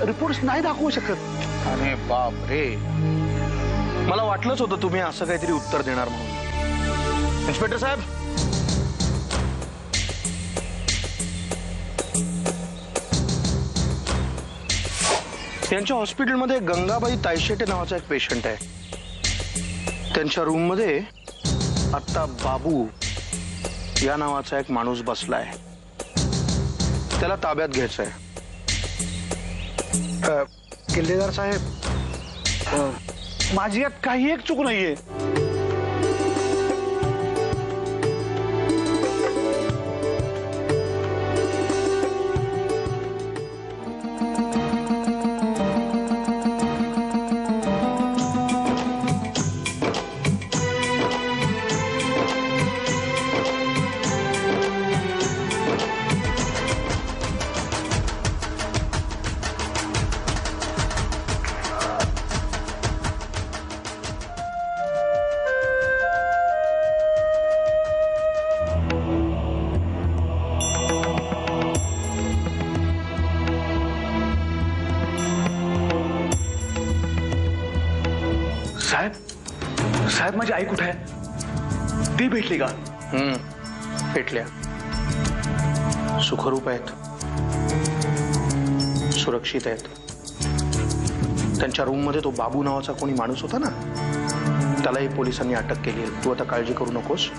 Reports नाही दाखवू शकत. अरे बाप रे, मला वाटलंच होतं तुम्ही असं काहीतरी उत्तर देणार म्हणून. इन्स्पेक्टर साहेब, त्यांच्या हॉस्पिटलमध्ये गंगाबाई तायशेटे नावाचा एक पेशंट आहे. त्यांच्या रूम मध्ये आता बाबू या नावाचा एक माणूस बसलाय. त्याला ताब्यात घ्यायचंय. किल्लेदार साहेब, माझी यात काही एक चूक नाहीये. साहेब, साहेब माझी आई कुठे आहे? ती भेटली का? भेटल्या. सुखरूप आहेत, सुरक्षित आहेत. त्यांच्या रूम मध्ये तो बाबू नावाचा कोणी माणूस होता ना, त्यालाही पोलिसांनी अटक केली आहे. तू आता काळजी करू नकोस.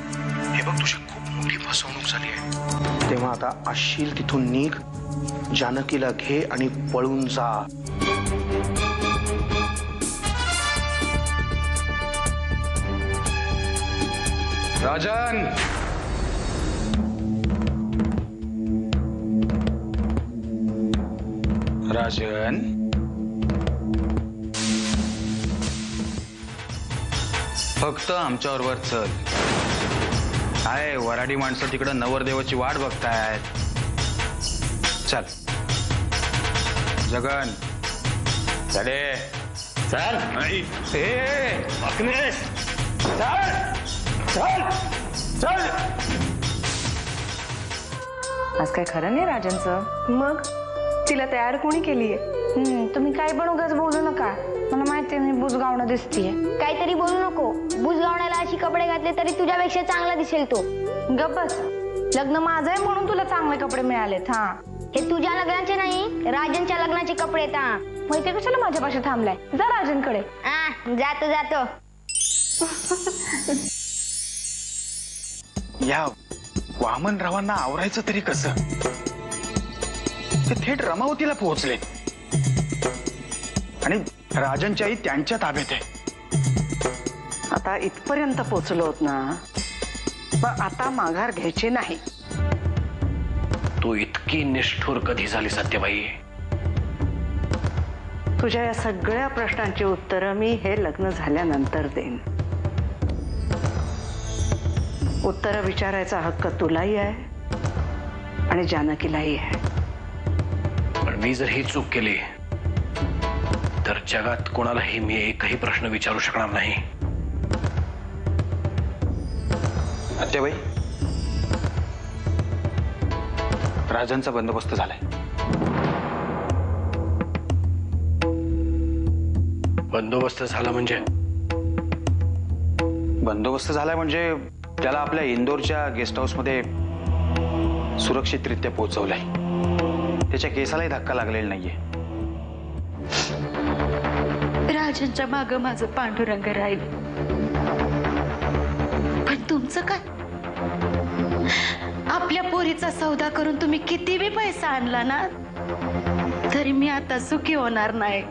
हे बघ, तुझी खूप मोठी फसवणूक झाली आहे. तेव्हा आता असशील तिथून निघ, जानकीला घे आणि पळून जा. राजन, राजन, फक्त आमच्याबरोबर चल. काय वराडी माणसं तिकडं नवरदेवाची वाट बघतायत. चल जगन, चले. चल. अग्नेश, चल चल चल. आज काय खरं नाही राजनचं. मग तिला तयार कोणी केलीये? तुम्ही काय पण उगाच बोलू नका. मला माहिती मी बुजगावणं दिसतीये. काहीतरी बोलू नको. बुजगावण्याला अशी कपडे घातले तरी तुझ्यापेक्षा चांगला दिसेल तो. गप्प बस. लग्न माझं आहे म्हणून तुला चांगले कपडे मिळालेत. हा, हे तुझ्या लग्नाचे नाही, राजनच्या लग्नाचे कपडे. माहिती कशाला माझ्यापाशी थांबलाय? जा राजनकडे. जातो जातो. या वामनरावांना आवरायचं तरी कसं? ते थेट रमावतीला पोहोचले आणि राजनच्याही त्यांच्या ताब्यात आहे. आता इथपर्यंत पोचलोत ना, पण आता माघार घ्यायची नाही. तू इतकी निष्ठुर कधी झाली सत्यबाई? तुझ्या या सगळ्या प्रश्नांची उत्तरं मी हे लग्न झाल्यानंतर देईन. उत्तरं विचारायचा हक्क तुलाही आहे आणि जानकीलाही आहे. पण मी जर ही चूक केली तर जगात कोणालाही मी एकही प्रश्न विचारू शकणार नाही. सत्यबाई, राजनचा बंदोबस्त झालाय. बंदोबस्त झाला म्हणजे? बंदोबस्त झालाय म्हणजे त्याला आपल्या इंदोरच्या गेस्ट हाऊस मध्ये सुरक्षितरित्या पोहोचवलंय. त्याच्या केसालाही धक्का लागलेला नाहीये. राजनच्या माग माझं पांडुरंग राहील. पण तुमचं काय? आपल्या पोरीचा सौदा करून तुम्ही किती बी पैसा आणला ना, तरी मी आता सुखी होणार नाही.